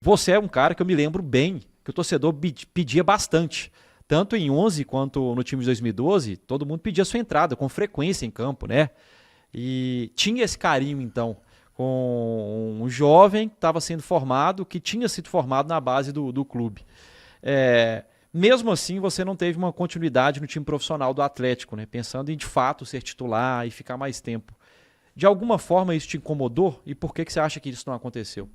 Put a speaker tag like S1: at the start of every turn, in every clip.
S1: Você é um cara que eu me lembro bem, que o torcedor pedia bastante. Tanto em 11 quanto no time de 2012, todo mundo pedia sua entrada com frequência em campo, né? E tinha esse carinho, então, com um jovem que estava sendo formado, que tinha sido formado na base do clube. Mesmo assim, você não teve uma continuidade no time profissional do Atlético, né? Pensando em, de fato, ser titular e ficar mais tempo. De alguma forma isso te incomodou? E por que você acha que isso não aconteceu?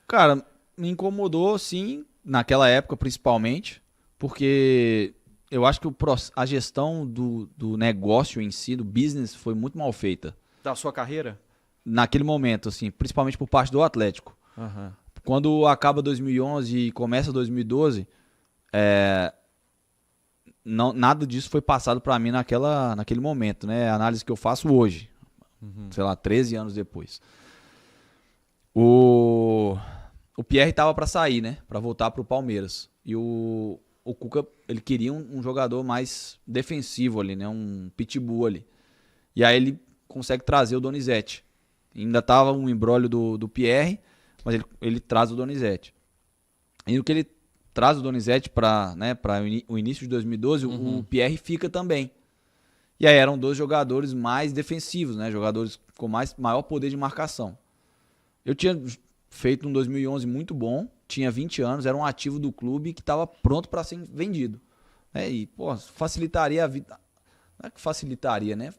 S2: Cara, me incomodou, sim, naquela época principalmente, porque eu acho que a gestão do negócio em si, do business, foi muito mal feita.
S1: Da sua carreira?
S2: Naquele momento, assim, principalmente por parte do Atlético.
S1: Uhum.
S2: Quando acaba 2011 e começa 2012, nada disso foi passado para mim naquele momento, né? A análise que eu faço hoje, sei lá, 13 anos depois. O Pierre estava para sair, né? Para voltar para o Palmeiras. E o Cuca, ele queria um jogador mais defensivo ali, né? Um pitbull ali. E aí ele consegue trazer o Donizete. Ainda tava um imbróglio do Pierre, mas ele traz o Donizete. E no que ele traz o Donizete para, né, o início de 2012, o Pierre fica também. E aí eram dois jogadores mais defensivos, né? Jogadores com maior poder de marcação. Eu tinha feito um 2011 muito bom, tinha 20 anos, era um ativo do clube que estava pronto para ser vendido. E, pô, facilitaria a vida. Não é que facilitaria, né?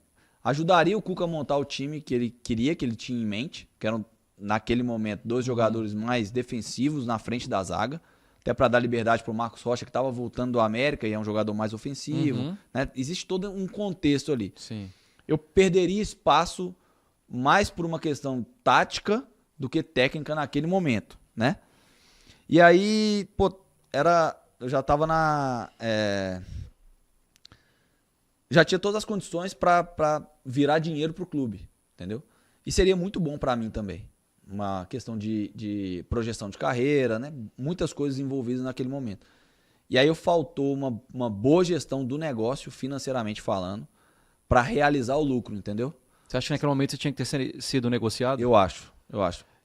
S2: Ajudaria o Cuca a montar o time que ele queria, que ele tinha em mente, que eram, naquele momento, dois jogadores mais defensivos na frente da zaga, até para dar liberdade para o Marcos Rocha, que estava voltando do América e é um jogador mais ofensivo. Né? Existe todo um contexto ali.
S1: Sim.
S2: Eu perderia espaço mais por uma questão tática do que técnica naquele momento, né? E aí, pô, eu já tava já tinha todas as condições para virar dinheiro pro clube, entendeu? E seria muito bom para mim também. Uma questão de projeção de carreira, né? Muitas coisas envolvidas naquele momento. E aí faltou uma boa gestão do negócio, financeiramente falando, para realizar o lucro, entendeu?
S1: Você acha que naquele momento você tinha que ter sido negociado?
S2: Eu acho.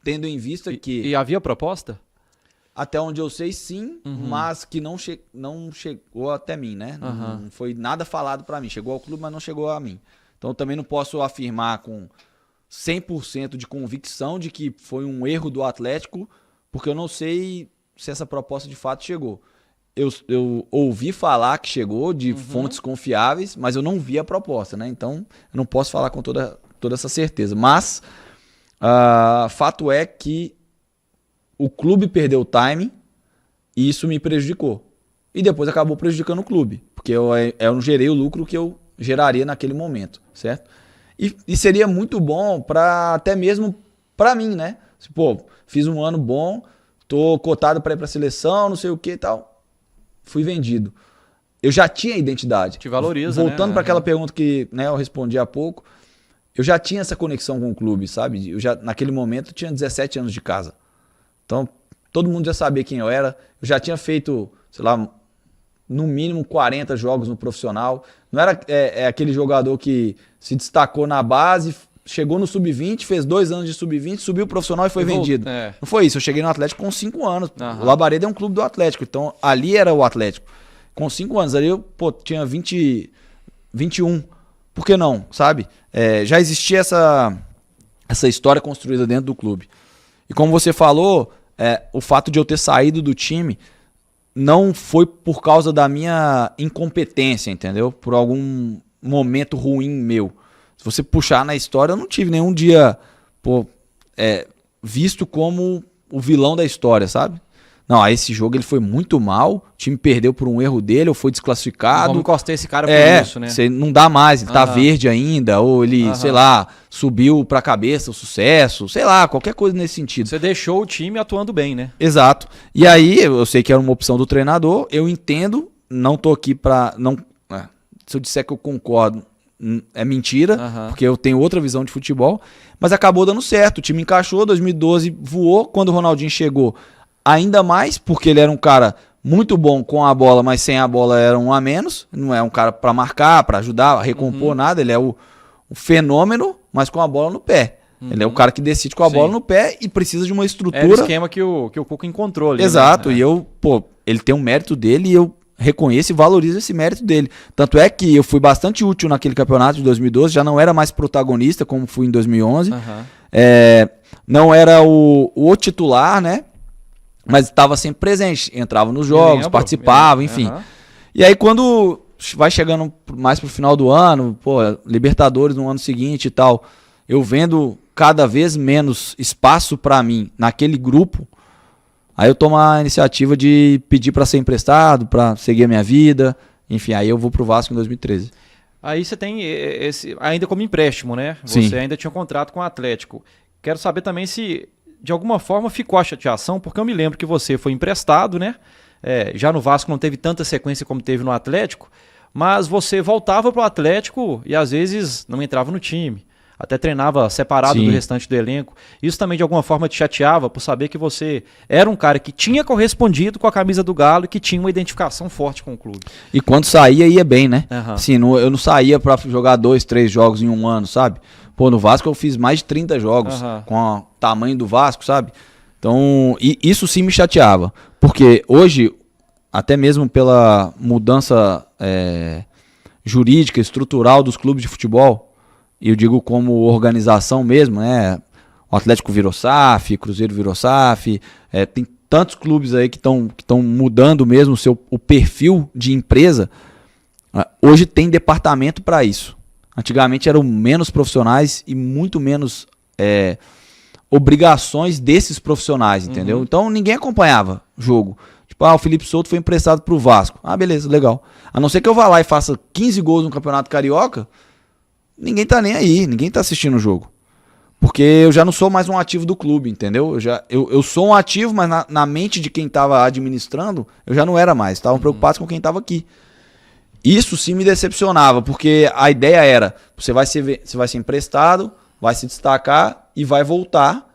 S2: Tendo em vista que...
S1: E havia proposta?
S2: Até onde eu sei, sim, mas que não chegou até mim, né? Não foi nada falado para mim. Chegou ao clube, mas não chegou a mim. Então eu também não posso afirmar com 100% de convicção de que foi um erro do Atlético, porque eu não sei se essa proposta de fato chegou. Eu ouvi falar que chegou de fontes confiáveis, mas eu não vi a proposta, né? Então eu não posso falar com toda essa certeza. Mas fato é que o clube perdeu o timing e isso me prejudicou. E depois acabou prejudicando o clube, porque eu não gerei o lucro que eu geraria naquele momento, certo? E seria muito bom até mesmo para mim, né? Pô, fiz um ano bom, tô cotado para ir para a seleção, não sei o que e tal. Fui vendido. Eu já tinha identidade.
S1: Te valoriza,
S2: voltando
S1: né?
S2: para aquela pergunta que, né, eu respondi há pouco, eu já tinha essa conexão com o clube, sabe? Naquele momento, eu tinha 17 anos de casa. Então, todo mundo já sabia quem eu era. Eu já tinha feito, sei lá, no mínimo 40 jogos no profissional. Não era aquele jogador que se destacou na base, chegou no sub-20, fez 2 anos de sub-20, subiu pro profissional e foi vendido. Não foi isso. Eu cheguei no Atlético com 5 anos. O Labareda é um clube do Atlético. Então, ali era o Atlético. Com 5 anos. Ali eu tinha 21. Por que não, sabe? Já existia essa história construída dentro do clube. E como você falou, o fato de eu ter saído do time não foi por causa da minha incompetência, entendeu? Por algum momento ruim meu. Se você puxar na história, eu não tive nenhum dia visto como o vilão da história, sabe? Não, esse jogo ele foi muito mal, o time perdeu por um erro dele, ou foi desclassificado.
S1: Vamos encostar esse cara por isso, né?
S2: Você não dá mais, ele tá verde ainda, ou ele, sei lá, subiu pra cabeça o sucesso, sei lá, qualquer coisa nesse sentido.
S1: Você deixou o time atuando bem, né?
S2: Exato. E aí, eu sei que era uma opção do treinador, eu entendo, não tô aqui pra... se eu disser que eu concordo, é mentira, porque eu tenho outra visão de futebol, mas acabou dando certo, o time encaixou, 2012 voou, quando o Ronaldinho chegou, ainda mais, porque ele era um cara muito bom com a bola, mas sem a bola era um a menos, não é um cara para marcar, para ajudar, a recompor nada, ele é o fenômeno, mas com a bola no pé. Ele é o cara que decide com a bola
S1: Sim.
S2: no pé e precisa de uma
S1: Era o
S2: estrutura.
S1: esquema que o Cuca encontrou ali.
S2: Exato,
S1: Né?
S2: e ele tem um mérito dele e eu reconheço e valorizo esse mérito dele. Tanto é que eu fui bastante útil naquele campeonato de 2012, já não era mais protagonista como fui em 2011.
S1: Aham.
S2: Não era o titular, né? Mas estava sempre presente, entrava nos jogos,
S1: Lembro,
S2: participava, enfim.
S1: Aham.
S2: E aí quando vai chegando mais pro final do ano, Libertadores no ano seguinte e tal, eu vendo cada vez menos espaço para mim naquele grupo, aí eu tomo a iniciativa de pedir para ser emprestado, para seguir a minha vida, enfim, aí eu vou pro Vasco em 2013.
S1: Aí você tem esse ainda como empréstimo, né?
S2: Sim.
S1: Você ainda tinha um contrato com o Atlético. Quero saber também se de alguma forma ficou a chateação, porque eu me lembro que você foi emprestado, né? Já no Vasco não teve tanta sequência como teve no Atlético, mas você voltava para o Atlético e às vezes não entrava no time. Até treinava separado
S2: Sim.
S1: do restante do elenco. Isso também de alguma forma te chateava por saber que você era um cara que tinha correspondido com a camisa do Galo e que tinha uma identificação forte com o clube.
S2: E quando saía, ia bem, né?
S1: Aham.
S2: Assim, eu não saía pra jogar 2, 3 jogos em um ano, sabe? No Vasco eu fiz mais de 30 jogos
S1: Aham.
S2: com o tamanho do Vasco, sabe? Então, isso sim me chateava. Porque hoje, até mesmo pela mudança jurídica, estrutural dos clubes de futebol, e eu digo como organização mesmo, né? O Atlético virou SAF, Cruzeiro virou SAF, tem tantos clubes aí que estão mudando mesmo o perfil de empresa. Hoje tem departamento para isso. Antigamente eram menos profissionais e muito menos obrigações desses profissionais, entendeu?
S1: Uhum.
S2: Então ninguém acompanhava o jogo. Tipo, o Felipe Souto foi emprestado pro Vasco. Beleza, legal. A não ser que eu vá lá e faça 15 gols no Campeonato Carioca, ninguém tá nem aí, ninguém tá assistindo o jogo. Porque eu já não sou mais um ativo do clube, entendeu? Eu sou um ativo, mas na mente de quem tava administrando, eu já não era mais. Estavam preocupados com quem tava aqui. Isso sim me decepcionava, porque a ideia era, você vai ser emprestado, vai se destacar e vai voltar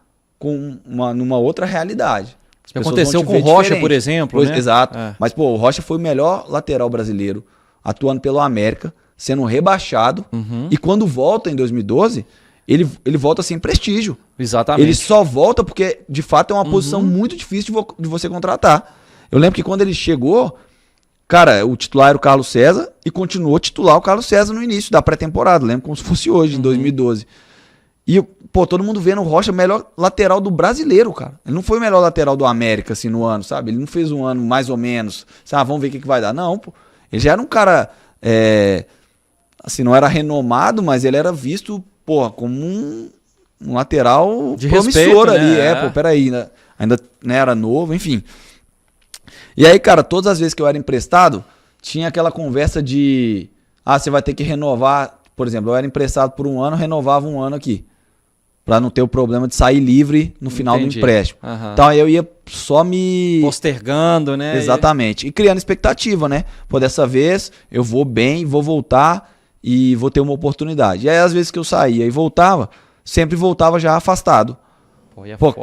S2: numa outra realidade. As pessoas
S1: Aconteceu
S2: vão te
S1: com o
S2: ver
S1: Rocha,
S2: diferente.
S1: por exemplo,
S2: Pois,
S1: né?
S2: Exato.
S1: É.
S2: Mas, o Rocha foi o melhor lateral brasileiro, atuando pelo América, sendo rebaixado, e quando volta em 2012, ele volta sem prestígio.
S1: Exatamente.
S2: Ele só volta porque, de fato, é uma posição muito difícil de você contratar. Eu lembro que quando ele chegou, cara, o titular era o Carlos César e continuou titular o Carlos César no início da pré-temporada. Lembro como se fosse hoje, em 2012. E, todo mundo vendo o Rocha o melhor lateral do brasileiro, cara. Ele não foi o melhor lateral do América, assim, no ano, sabe? Ele não fez um ano mais ou menos. Vamos ver o que vai dar. Não, pô. Ele já era um cara, assim, não era renomado, mas ele era visto, como um lateral
S1: de
S2: promissor
S1: respeito,
S2: ali.
S1: né?
S2: Peraí, né? Ainda era novo, enfim. E aí, cara, todas as vezes que eu era emprestado, tinha aquela conversa de, você vai ter que renovar, por exemplo, eu era emprestado por um ano, renovava um ano aqui, pra não ter o problema de sair livre no final
S1: Entendi.
S2: do empréstimo.
S1: Aham.
S2: Então aí eu ia só me...
S1: Postergando, né?
S2: Exatamente. E criando expectativa, né? Dessa vez eu vou bem, vou voltar e vou ter uma oportunidade. E aí, às vezes que eu saía e voltava, sempre voltava já afastado.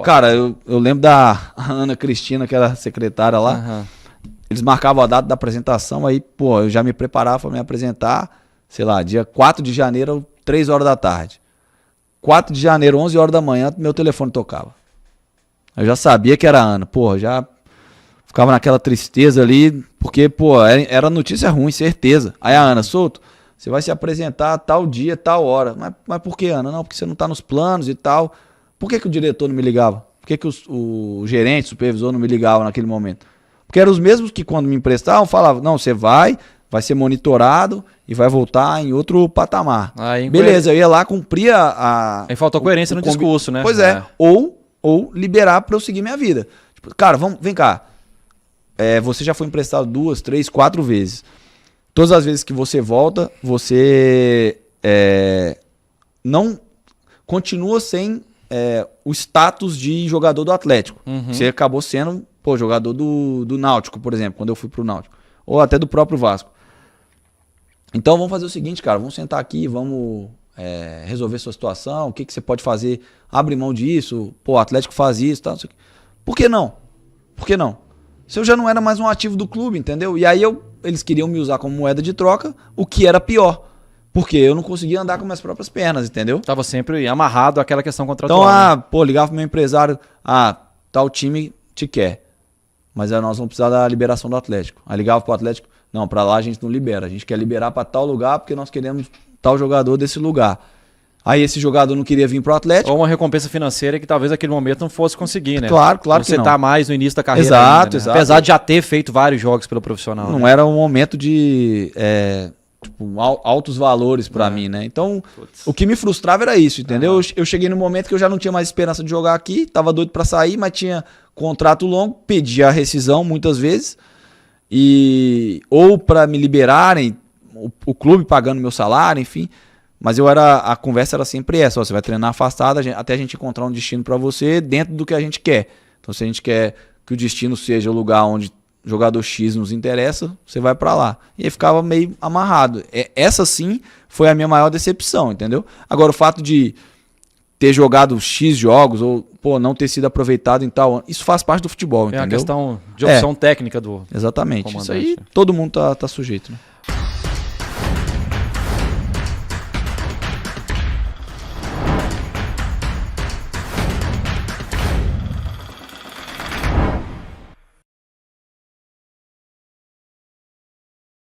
S2: Cara, eu lembro da Ana Cristina, que era secretária lá.
S1: Aham.
S2: Eles marcavam a data da apresentação, aí, eu já me preparava para me apresentar, sei lá, dia 4 de janeiro, 3 horas da tarde. 4 de janeiro, 11 horas da manhã, meu telefone tocava. Eu já sabia que era a Ana, já ficava naquela tristeza ali, porque, era notícia ruim, certeza. Aí a Ana, Souto, você vai se apresentar tal dia, tal hora. Mas por que, Ana? Não, porque você não tá nos planos e tal. Por que o diretor não me ligava? Por que o gerente, o supervisor não me ligava naquele momento? Porque eram os mesmos que quando me emprestavam, falavam, não, você vai ser monitorado e vai voltar em outro patamar. Beleza, eu ia lá, cumpria
S1: Aí faltou coerência no discurso, né?
S2: Pois é. Ou liberar para eu seguir minha vida. Tipo, cara, vem cá. Você já foi emprestado 2, 3, 4 vezes. Todas as vezes que você volta, você não continua sem o status de jogador do Atlético. Você acabou sendo jogador do Náutico, por exemplo, quando eu fui pro Náutico. Ou até do próprio Vasco. Então vamos fazer o seguinte, cara, vamos sentar aqui, vamos resolver sua situação, o que você pode fazer, abre mão disso, o Atlético faz isso, tal, não sei o quê. Por que não? Por que não? Se eu já não era mais um ativo do clube, entendeu? E aí eles queriam me usar como moeda de troca, o que era pior. Porque eu não conseguia andar com minhas próprias pernas, entendeu?
S1: Tava sempre amarrado àquela questão contratual.
S2: Então, ligava pro meu empresário, tal time te quer, mas nós vamos precisar da liberação do Atlético. Aí ligava pro Atlético, não, pra lá a gente não libera, a gente quer liberar pra tal lugar porque nós queremos tal jogador desse lugar. Aí esse jogador não queria vir pro Atlético.
S1: Ou uma recompensa financeira que talvez naquele momento não fosse conseguir, né?
S2: Claro que não.
S1: Você tá mais no início da carreira
S2: Exato,
S1: ainda, né?
S2: exato.
S1: Apesar de já ter feito vários jogos pelo profissional.
S2: Não
S1: né?
S2: era um momento de altos valores pra mim, né? Então, o que me frustrava era isso, entendeu? Eu cheguei no momento que eu já não tinha mais esperança de jogar aqui, tava doido pra sair, mas tinha contrato longo, pedia a rescisão muitas vezes, ou pra me liberarem, o clube pagando meu salário, enfim. Mas a conversa era sempre essa, você vai treinar afastado até a gente encontrar um destino pra você dentro do que a gente quer. Então, se a gente quer que o destino seja o lugar onde jogador X nos interessa, você vai pra lá. E aí ficava meio amarrado. Essa sim foi a minha maior decepção, entendeu? Agora, o fato de ter jogado X jogos ou não ter sido aproveitado em tal ano, isso faz parte do futebol, entendeu?
S1: É a questão de opção técnica do
S2: Exatamente.
S1: comandante.
S2: Isso aí todo mundo tá sujeito, né?